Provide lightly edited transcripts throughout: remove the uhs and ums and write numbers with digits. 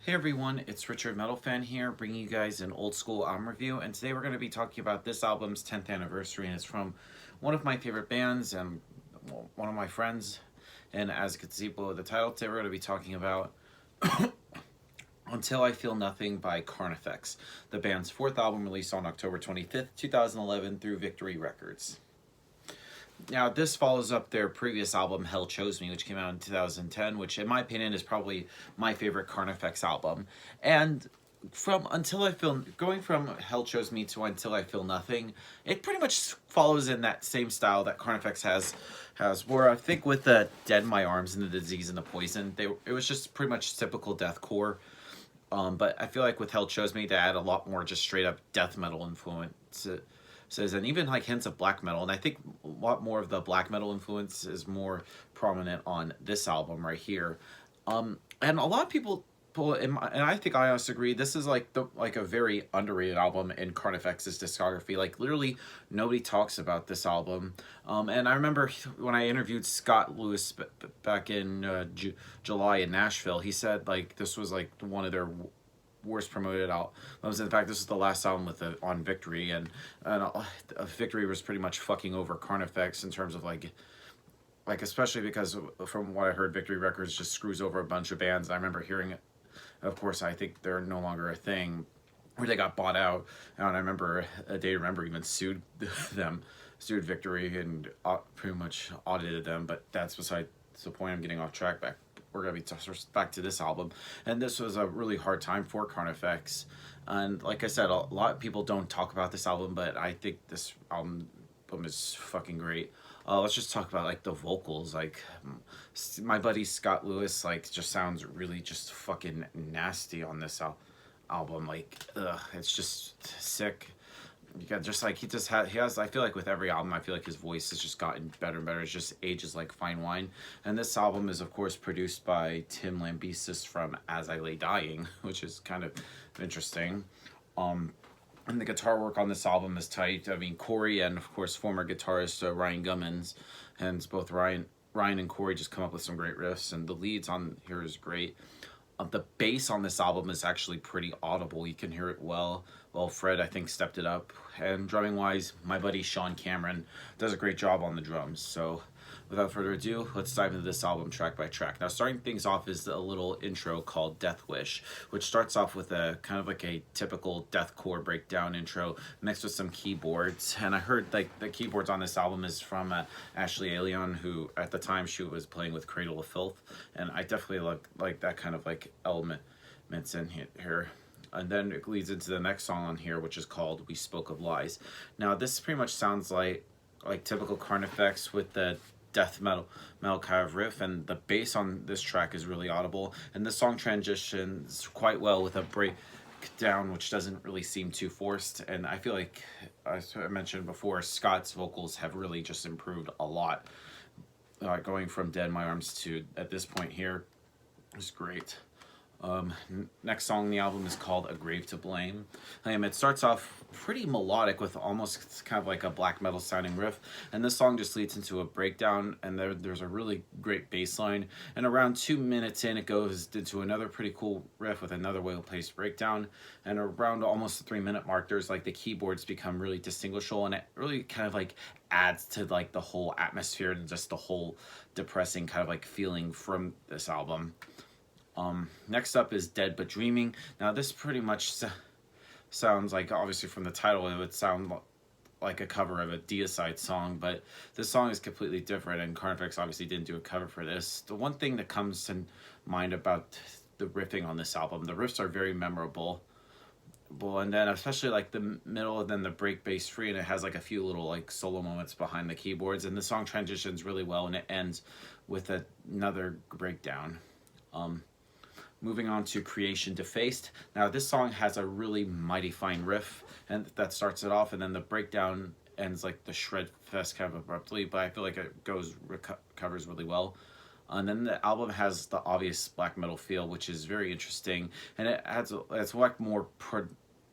Hey everyone, it's Richard Metal Fan here, bringing you guys an old school album review, and today we're going to be talking about this album's 10th anniversary, and it's from one of my favorite bands and one of my friends, and as you can see below the title, today we're going to be talking about Until I Feel Nothing by Carnifex, the band's fourth album released on October 25th, 2011 through Victory Records. Now, this follows up their previous album, Hell Chose Me, which came out in 2010, which, in my opinion, is probably my favorite Carnifex album. And going from Hell Chose Me to Until I Feel Nothing, it pretty much follows in that same style that Carnifex has where I think with the Dead in My Arms and the Disease and the Poison, it was just pretty much typical deathcore. But I feel like with Hell Chose Me, they add a lot more just straight up death metal influence. And even like hints of black metal, and I think a lot more of the black metal influence is more prominent on this album right here. And a lot of people and I think I also agree, this is like a very underrated album in Carnifex's discography. Like literally nobody talks about this album. And I remember when I interviewed Scott Lewis back in July in Nashville, he said like this was like one of their worst promoted albums. In fact, this is the last album with on Victory, and Victory was pretty much fucking over Carnifex in terms of like especially because from what I heard, Victory Records just screws over a bunch of bands. I remember hearing it. Of course, I think they're no longer a thing, where they got bought out. And I remember even sued Victory and pretty much audited them. But that's beside the point. I'm getting off track. We're going to be back to this album, and this was a really hard time for Carnifex, and like I said, a lot of people don't talk about this album, but I think this album is fucking great. Let's just talk about like the vocals. Like my buddy Scott Lewis like just sounds really just fucking nasty on this album. Like it's just sick. You got just like he has I feel like with every album I feel like his voice has just gotten better and better. It just ages like fine wine. And this album is of course produced by Tim Lambesis from As I Lay Dying, which is kind of interesting. And the guitar work on this album is tight. I mean, Corey and of course former guitarist Ryan Gummins, and both Ryan and Corey just come up with some great riffs, and the leads on here is great. The bass on this album is actually pretty audible. You can hear it well. Well, Fred, I think, stepped it up. And drumming-wise, my buddy Sean Cameron does a great job on the drums. So, without further ado, let's dive into this album track by track. Now, starting things off is a little intro called Death Wish, which starts off with a kind of like a typical deathcore breakdown intro mixed with some keyboards. And I heard like the keyboards on this album is from Ashley Allion, who at the time she was playing with Cradle of Filth. And I definitely like that kind of like elements in here. And then it leads into the next song on here, which is called We Spoke of Lies. Now, this pretty much sounds like typical Carnifex with the death metal kind of riff, and the bass on this track is really audible, and the song transitions quite well with a breakdown which doesn't really seem too forced. And I feel like, as I mentioned before, Scott's vocals have really just improved a lot. Going from Dead in My Arms to at this point here is great. Next song on the album is called A Grave to Blame. It starts off pretty melodic with almost kind of like a black metal sounding riff, and this song just leads into a breakdown, and there's a really great bass line, and around 2 minutes in it goes into another pretty cool riff with another well-placed breakdown, and around almost the 3-minute mark there's like the keyboards become really distinguishable, and it really kind of like adds to like the whole atmosphere and just the whole depressing kind of like feeling from this album. Next up is Dead But Dreaming. Now this pretty much sounds like, obviously from the title, it would sound like a cover of a Deicide song, but this song is completely different, and Carnifex obviously didn't do a cover for this. The one thing that comes to mind about the riffing on this album, the riffs are very memorable. And then especially like the middle and then the break bass free, and it has like a few little like solo moments behind the keyboards, and the song transitions really well, and it ends with another breakdown. Moving on to Creation Defaced. Now this song has a really mighty fine riff, and that starts it off, and then the breakdown ends like the shred fest kind of abruptly, but I feel like it recovers really well. And then the album has the obvious black metal feel, which is very interesting, and it's like more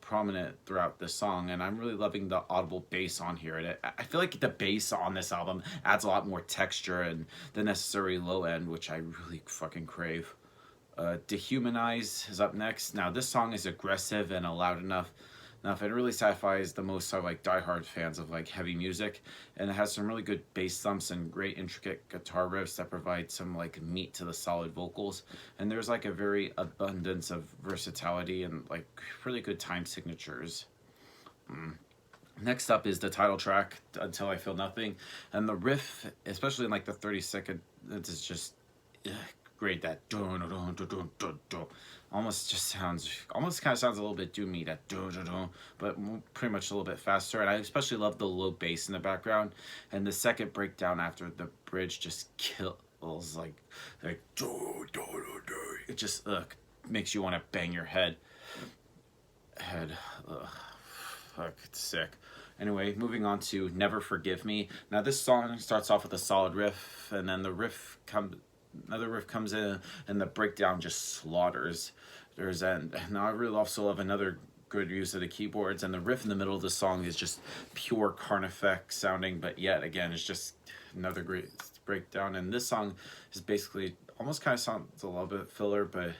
prominent throughout the song, and I'm really loving the audible bass on here. And I feel like the bass on this album adds a lot more texture and the necessary low end, which I really fucking crave. Dehumanize is up next. Now this song is aggressive and loud enough. It really satisfies the most like diehard fans of like heavy music, and it has some really good bass thumps and great intricate guitar riffs that provide some like meat to the solid vocals. And there's like a very abundance of versatility and like really good time signatures. Next up is the title track, Until I Feel Nothing, and the riff, especially in like the 30-second, it's just great. That dun, dun, dun, dun, dun, dun, almost kind of sounds a little bit doomy, that dun, dun, dun, but pretty much a little bit faster. And I especially love the low bass in the background, and the second breakdown after the bridge just kills like dun, dun, dun, dun. It just makes you want to bang your head. Fuck, it's sick. Anyway, moving on to Never Forgive Me. Now this song starts off with a solid riff, and then another riff comes in, and the breakdown just slaughters. Now I really also love another good use of the keyboards, and the riff in the middle of the song is just pure Carnifex sounding, but yet again it's just another great breakdown. And this song is basically almost kind of sounds a little bit filler, but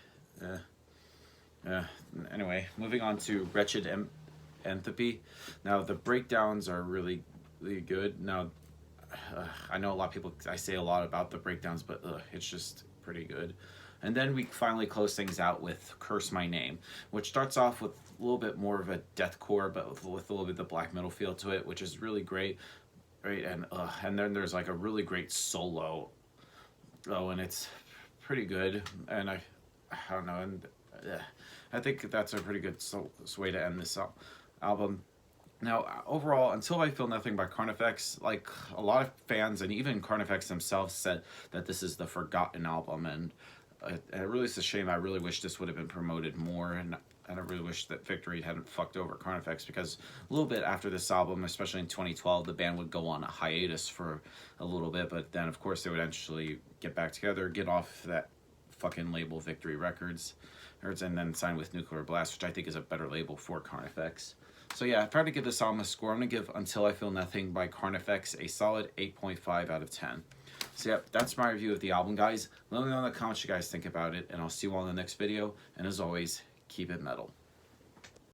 anyway, moving on to Wretched Entropy. Now the breakdowns are really good. Now I know a lot of people, I say a lot about the breakdowns, but it's just pretty good. And then we finally close things out with Curse My Name, which starts off with a little bit more of a deathcore, but with a little bit of the black metal feel to it, which is really great. Right, and then there's like a really great solo, and it's pretty good. And I don't know, and I think that's a pretty good way to end this album. Now, overall, Until I Feel Nothing by Carnifex, like a lot of fans and even Carnifex themselves said that this is the forgotten album, and it really is a shame. I really wish this would have been promoted more, and I really wish that Victory hadn't fucked over Carnifex, because a little bit after this album, especially in 2012, the band would go on a hiatus for a little bit, but then of course they would eventually get back together, get off that fucking label Victory Records, and then sign with Nuclear Blast, which I think is a better label for Carnifex. So yeah, if I had to give this album a score, I'm going to give Until I Feel Nothing by Carnifex a solid 8.5 out of 10. So yeah, that's my review of the album, guys. Let me know in the comments what you guys think about it, and I'll see you all in the next video. And as always, keep it metal.